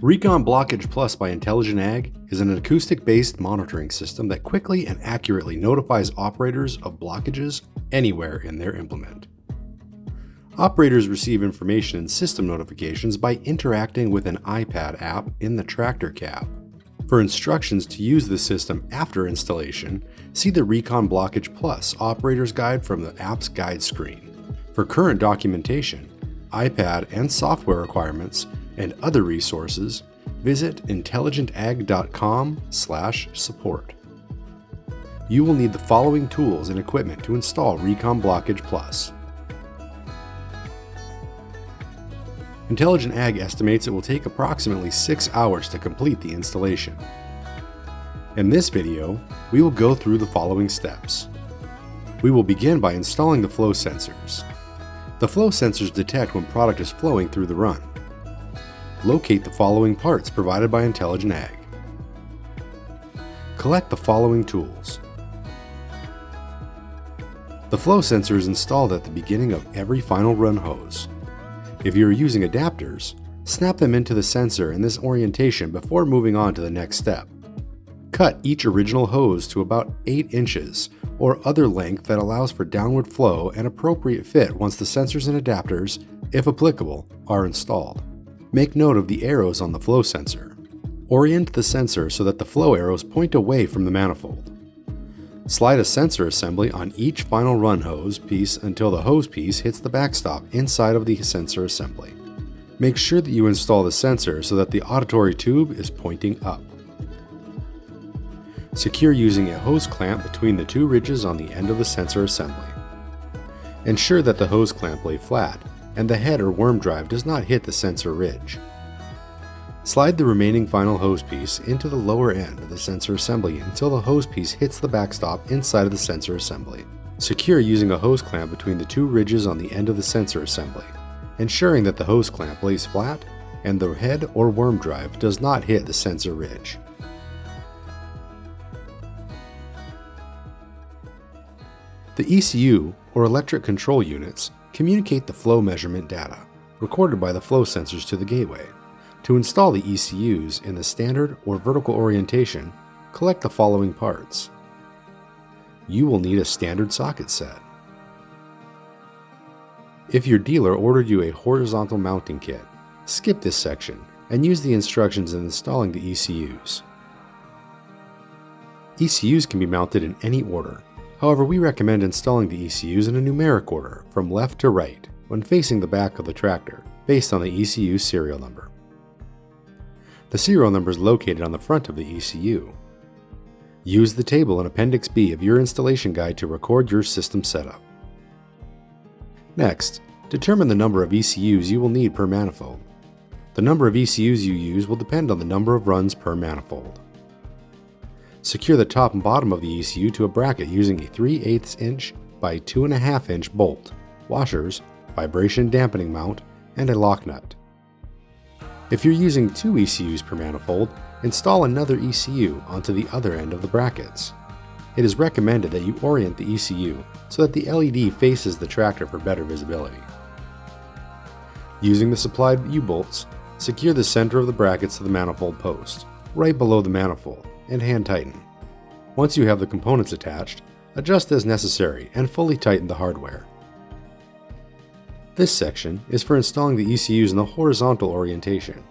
Recon Blockage Plus by Intelligent Ag is an acoustic-based monitoring system that quickly and accurately notifies operators of blockages anywhere in their implement. Operators receive information and system notifications by interacting with an iPad app in the tractor cab. For instructions to use the system after installation, see the Recon Blockage Plus Operator's Guide from the app's guide screen. For current documentation, iPad and software requirements, and other resources, visit intelligentag.com/support. You will need the following tools and equipment to install Recon Blockage Plus. Intelligent Ag estimates it will take approximately 6 hours to complete the installation. In this video, we will go through the following steps. We will begin by installing the flow sensors. The flow sensors detect when product is flowing through the run. Locate the following parts provided by Intelligent Ag. Collect the following tools. The flow sensor is installed at the beginning of every final run hose. If you are using adapters, snap them into the sensor in this orientation before moving on to the next step. Cut each original hose to about 8 inches or other length that allows for downward flow and appropriate fit once the sensors and adapters, if applicable, are installed. Make note of the arrows on the flow sensor. Orient the sensor so that the flow arrows point away from the manifold. Slide a sensor assembly on each final run hose piece until the hose piece hits the backstop inside of the sensor assembly. Make sure that you install the sensor so that the auditory tube is pointing up. Secure using a hose clamp between the 2 ridges on the end of the sensor assembly. Ensure that the hose clamp lay flat and the head or worm drive does not hit the sensor ridge. Slide the remaining final hose piece into the lower end of the sensor assembly until the hose piece hits the backstop inside of the sensor assembly. Secure using a hose clamp between the 2 ridges on the end of the sensor assembly, ensuring that the hose clamp lays flat and the head or worm drive does not hit the sensor ridge. The ECU, or electric control units, communicate the flow measurement data, recorded by the flow sensors to the gateway. To install the ECUs in the standard or vertical orientation, collect the following parts. You will need a standard socket set. If your dealer ordered you a horizontal mounting kit, skip this section and use the instructions in installing the ECUs. ECUs can be mounted in any order. However, we recommend installing the ECUs in a numeric order from left to right when facing the back of the tractor based on the ECU serial number. The serial number is located on the front of the ECU. Use the table in Appendix B of your installation guide to record your system setup. Next, determine the number of ECUs you will need per manifold. The number of ECUs you use will depend on the number of runs per manifold. Secure the top and bottom of the ECU to a bracket using a 3/8 inch by 2.5 inch bolt, washers, vibration dampening mount, and a lock nut. If you're using 2 ECUs per manifold, install another ECU onto the other end of the brackets. It is recommended that you orient the ECU so that the LED faces the tractor for better visibility. Using the supplied U-bolts, secure the center of the brackets to the manifold post, right below the manifold, and hand tighten. Once you have the components attached, adjust as necessary and fully tighten the hardware. This section is for installing the ECUs in the horizontal orientation.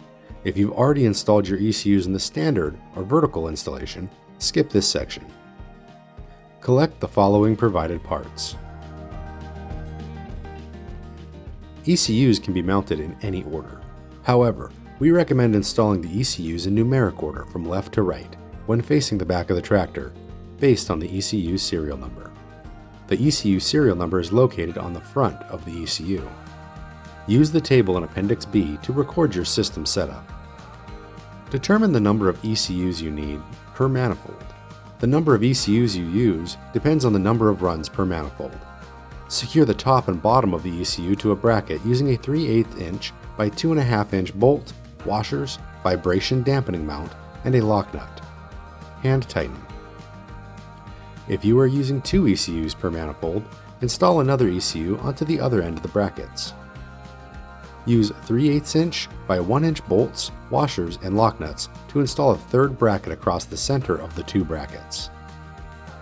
If you've already installed your ECUs in the standard or vertical installation, skip this section. Collect the following provided parts. ECUs can be mounted in any order. However, we recommend installing the ECUs in numeric order from left to right when facing the back of the tractor, based on the ECU serial number. The ECU serial number is located on the front of the ECU. Use the table in Appendix B to record your system setup. Determine the number of ECUs you need per manifold. The number of ECUs you use depends on the number of runs per manifold. Secure the top and bottom of the ECU to a bracket using a 3/8 inch by 2.5 inch bolt, washers, vibration dampening mount, and a lock nut. Hand tighten. If you are using 2 ECUs per manifold, install another ECU onto the other end of the brackets. Use 3/8 inch by 1 inch bolts, washers, and lock nuts to install a third bracket across the center of the two brackets.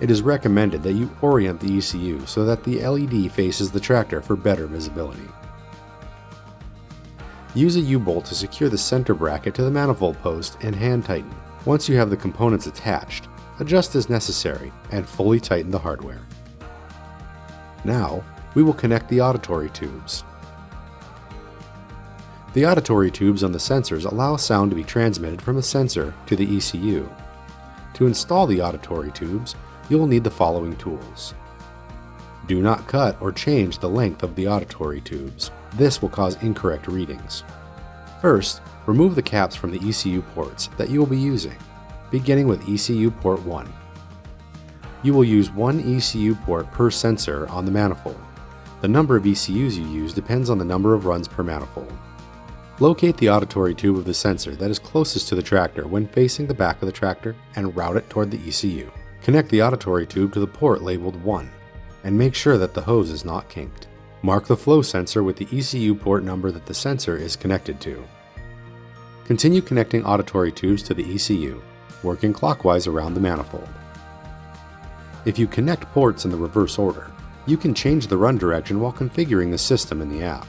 It is recommended that you orient the ECU so that the LED faces the tractor for better visibility. Use a U-bolt to secure the center bracket to the manifold post and hand tighten. Once you have the components attached, adjust as necessary and fully tighten the hardware. Now, we will connect the auditory tubes. The auditory tubes on the sensors allow sound to be transmitted from the sensor to the ECU. To install the auditory tubes, you will need the following tools. Do not cut or change the length of the auditory tubes. This will cause incorrect readings. First, remove the caps from the ECU ports that you will be using, beginning with ECU port 1. You will use one ECU port per sensor on the manifold. The number of ECUs you use depends on the number of runs per manifold. Locate the auditory tube of the sensor that is closest to the tractor when facing the back of the tractor and route it toward the ECU. Connect the auditory tube to the port labeled 1 and make sure that the hose is not kinked. Mark the flow sensor with the ECU port number that the sensor is connected to. Continue connecting auditory tubes to the ECU, working clockwise around the manifold. If you connect ports in the reverse order, you can change the run direction while configuring the system in the app.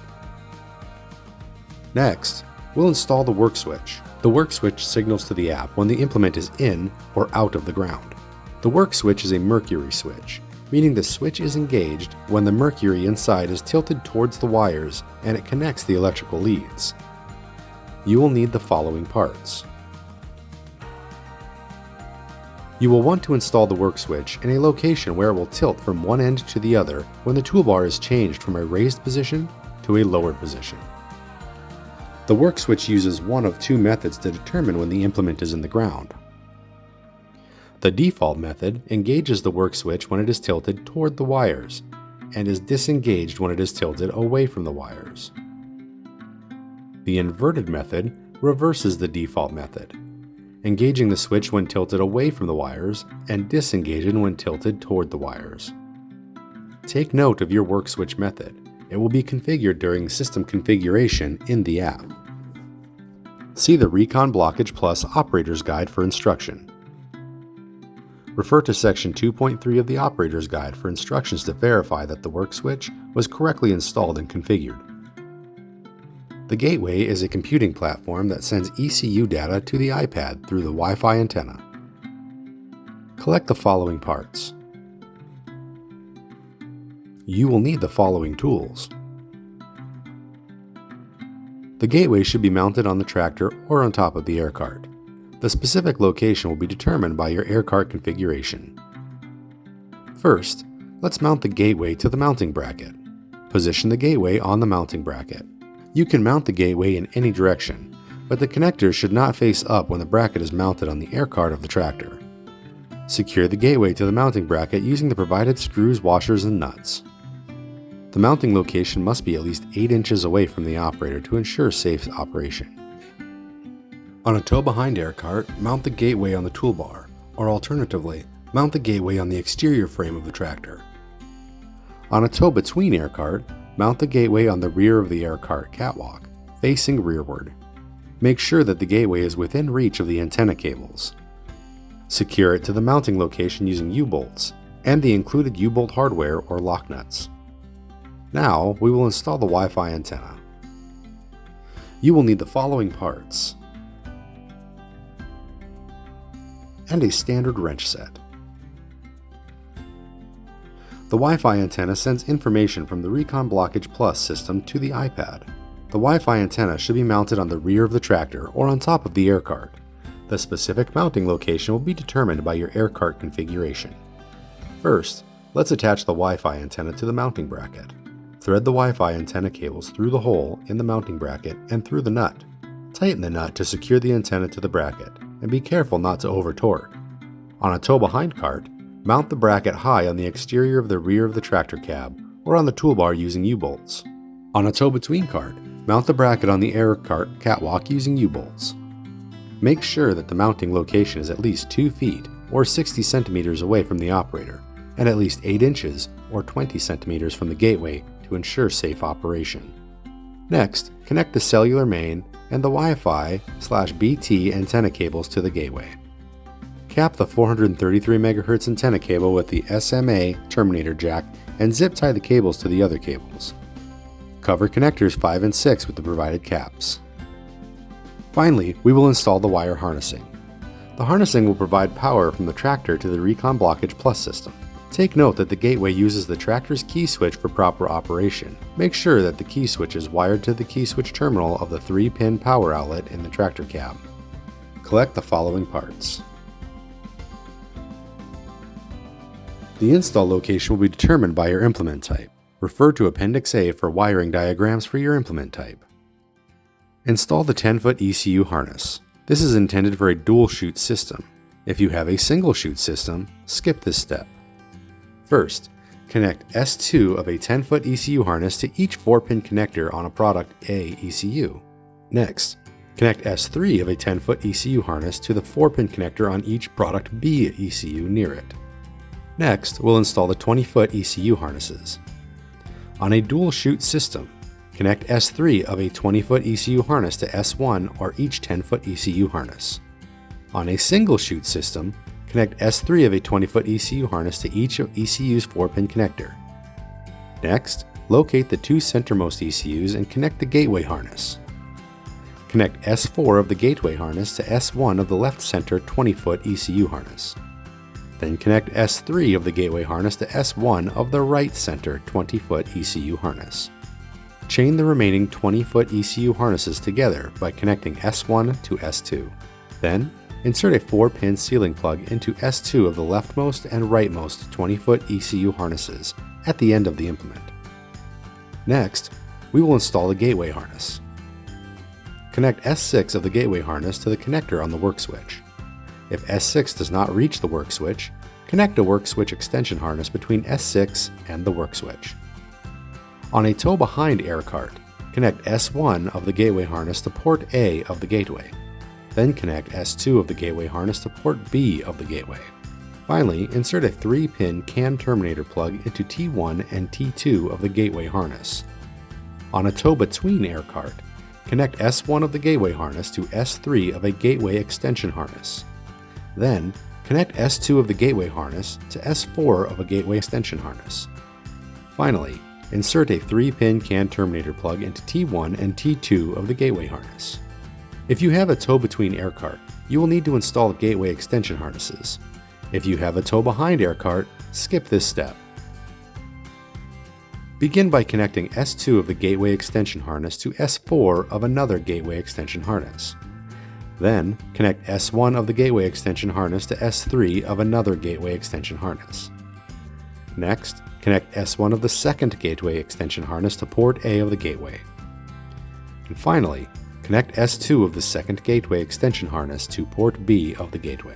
Next, we'll install the work switch. The work switch signals to the app when the implement is in or out of the ground. The work switch is a mercury switch, meaning the switch is engaged when the mercury inside is tilted towards the wires and it connects the electrical leads. You will need the following parts. You will want to install the work switch in a location where it will tilt from one end to the other when the toolbar is changed from a raised position to a lowered position. The work switch uses one of two methods to determine when the implement is in the ground. The default method engages the work switch when it is tilted toward the wires and is disengaged when it is tilted away from the wires. The inverted method reverses the default method, engaging the switch when tilted away from the wires and disengaging when tilted toward the wires. Take note of your work switch method. It will be configured during system configuration in the app. See the Recon Blockage Plus Operator's Guide for instruction. Refer to Section 2.3 of the Operator's Guide for instructions to verify that the work switch was correctly installed and configured. The gateway is a computing platform that sends ECU data to the iPad through the Wi-Fi antenna. Collect the following parts. You will need the following tools. The gateway should be mounted on the tractor or on top of the air cart. The specific location will be determined by your air cart configuration. First, let's mount the gateway to the mounting bracket. Position the gateway on the mounting bracket. You can mount the gateway in any direction, but the connectors should not face up when the bracket is mounted on the air cart of the tractor. Secure the gateway to the mounting bracket using the provided screws, washers, and nuts. The mounting location must be at least 8 inches away from the operator to ensure safe operation. On a tow-behind air cart, mount the gateway on the toolbar, or alternatively, mount the gateway on the exterior frame of the tractor. On a tow-between air cart, mount the gateway on the rear of the air cart catwalk, facing rearward. Make sure that the gateway is within reach of the antenna cables. Secure it to the mounting location using U-bolts and the included U-bolt hardware or lock nuts. Now, we will install the Wi-Fi antenna. You will need the following parts and a standard wrench set. The Wi-Fi antenna sends information from the Recon Blockage Plus system to the iPad. The Wi-Fi antenna should be mounted on the rear of the tractor or on top of the air cart. The specific mounting location will be determined by your air cart configuration. First, let's attach the Wi-Fi antenna to the mounting bracket. Thread the Wi-Fi antenna cables through the hole in the mounting bracket and through the nut. Tighten the nut to secure the antenna to the bracket, and be careful not to over-torque. On a tow-behind cart, mount the bracket high on the exterior of the rear of the tractor cab or on the toolbar using U-bolts. On a tow-between cart, mount the bracket on the air cart catwalk using U-bolts. Make sure that the mounting location is at least 2 feet or 60 centimeters away from the operator and at least 8 inches or 20 centimeters from the gateway to ensure safe operation. Next, connect the cellular main and the Wi-Fi/BT antenna cables to the gateway. Cap the 433 MHz antenna cable with the SMA terminator jack and zip tie the cables to the other cables. Cover connectors 5 and 6 with the provided caps. Finally, we will install the wire harnessing. The harnessing will provide power from the tractor to the Recon Blockage Plus system. Take note that the gateway uses the tractor's key switch for proper operation. Make sure that the key switch is wired to the key switch terminal of the 3-pin power outlet in the tractor cab. Collect the following parts. The install location will be determined by your implement type. Refer to Appendix A for wiring diagrams for your implement type. Install the 10-foot ECU harness. This is intended for a dual chute system. If you have a single chute system, skip this step. First, connect S2 of a 10-foot ECU harness to each 4-pin connector on a product A ECU. Next, connect S3 of a 10-foot ECU harness to the 4-pin connector on each product B ECU near it. Next, we'll install the 20-foot ECU harnesses. On a dual chute system, connect S3 of a 20-foot ECU harness to S1 or each 10-foot ECU harness. On a single chute system, connect S3 of a 20-foot ECU harness to each of ECU's 4-pin connector. Next, locate the 2 centermost ECUs and connect the gateway harness. Connect S4 of the gateway harness to S1 of the left center 20-foot ECU harness. Then connect S3 of the gateway harness to S1 of the right center 20-foot ECU harness. Chain the remaining 20-foot ECU harnesses together by connecting S1 to S2. Then, insert a 4-pin sealing plug into S2 of the leftmost and rightmost 20-foot ECU harnesses at the end of the implement. Next, we will install the gateway harness. Connect S6 of the gateway harness to the connector on the work switch. If S6 does not reach the work switch, connect a work switch extension harness between S6 and the work switch. On a tow-behind air cart, connect S1 of the gateway harness to port A of the gateway. Then connect S2 of the gateway harness to port B of the gateway. Finally, insert a 3-pin CAN terminator plug into T1 and T2 of the gateway harness. On a tow-between air cart, connect S1 of the gateway harness to S3 of a gateway extension harness. Then, connect S2 of the gateway harness to S4 of a gateway extension harness. Finally, insert a 3-pin CAN terminator plug into T1 and T2 of the gateway harness. If you have a tow-between air cart, you will need to install gateway extension harnesses. If you have a tow-behind air cart, skip this step. Begin by connecting S2 of the gateway extension harness to S4 of another gateway extension harness. Then, connect S1 of the gateway extension harness to S3 of another gateway extension harness. Next, connect S1 of the second gateway extension harness to port A of the gateway. And finally, connect S2 of the second gateway extension harness to port B of the gateway.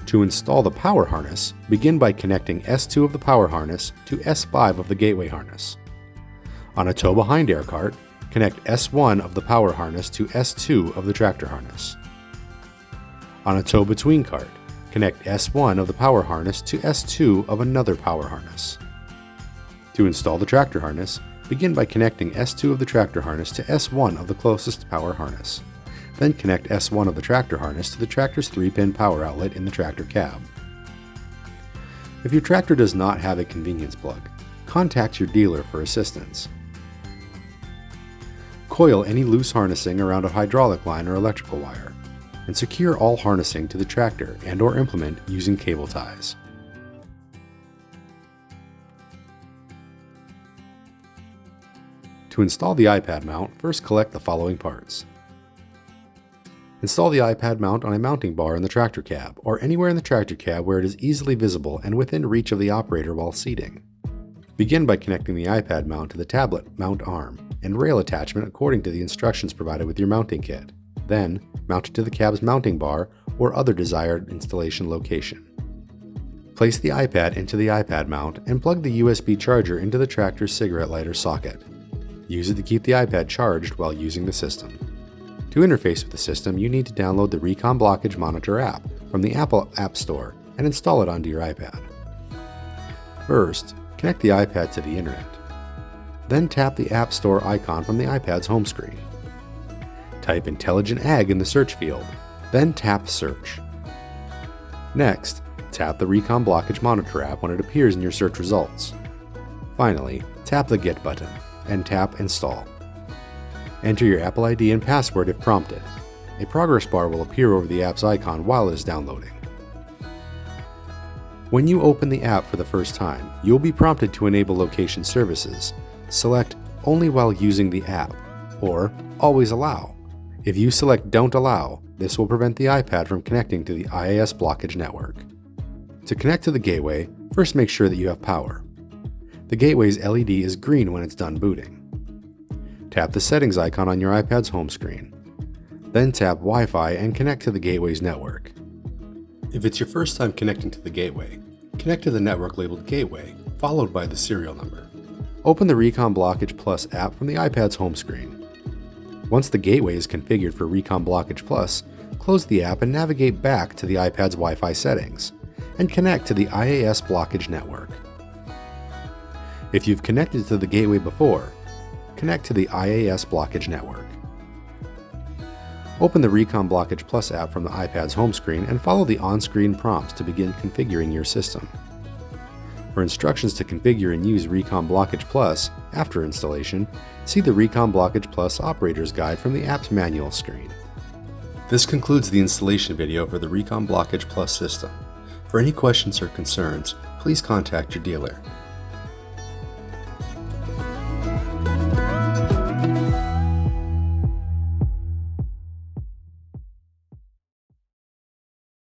To install the power harness, begin by connecting S2 of the power harness to S5 of the gateway harness. On a tow-behind air cart, connect S1 of the power harness to S2 of the tractor harness. On a tow-between cart, connect S1 of the power harness to S2 of another power harness. To install the tractor harness, begin by connecting S2 of the tractor harness to S1 of the closest power harness. Then connect S1 of the tractor harness to the tractor's 3-pin power outlet in the tractor cab. If your tractor does not have a convenience plug, contact your dealer for assistance. Coil any loose harnessing around a hydraulic line or electrical wire, and secure all harnessing to the tractor and/or implement using cable ties. To install the iPad mount, first collect the following parts. Install the iPad mount on a mounting bar in the tractor cab, or anywhere in the tractor cab where it is easily visible and within reach of the operator while seating. Begin by connecting the iPad mount to the tablet mount arm and rail attachment according to the instructions provided with your mounting kit. Then, mount it to the cab's mounting bar or other desired installation location. Place the iPad into the iPad mount and plug the USB charger into the tractor's cigarette lighter socket. Use it to keep the iPad charged while using the system. To interface with the system, you need to download the Recon Blockage Monitor app from the Apple App Store and install it onto your iPad. First, connect the iPad to the internet. Then tap the App Store icon from the iPad's home screen. Type Intelligent Ag in the search field, then tap Search. Next, tap the Recon Blockage Monitor app when it appears in your search results. Finally, tap the Get button and tap Install. Enter your Apple ID and password if prompted. A progress bar will appear over the app's icon while it is downloading. When you open the app for the first time, you'll be prompted to enable location services. Select Only while using the app, or Always allow. If you select Don't allow, this will prevent the iPad from connecting to the IAS Blockage network. To connect to the gateway, first make sure that you have power. The gateway's LED is green when it's done booting. Tap the settings icon on your iPad's home screen. Then tap Wi-Fi and connect to the gateway's network. If it's your first time connecting to the gateway, connect to the network labeled Gateway, followed by the serial number. Open the Recon Blockage Plus app from the iPad's home screen. Once the gateway is configured for Recon Blockage Plus, close the app and navigate back to the iPad's Wi-Fi settings, and connect to the IAS Blockage network. If you've connected to the gateway before, connect to the IAS Blockage network. Open the Recon Blockage Plus app from the iPad's home screen and follow the on-screen prompts to begin configuring your system. For instructions to configure and use Recon Blockage Plus after installation, see the Recon Blockage Plus Operator's Guide from the app's manual screen. This concludes the installation video for the Recon Blockage Plus system. For any questions or concerns, please contact your dealer.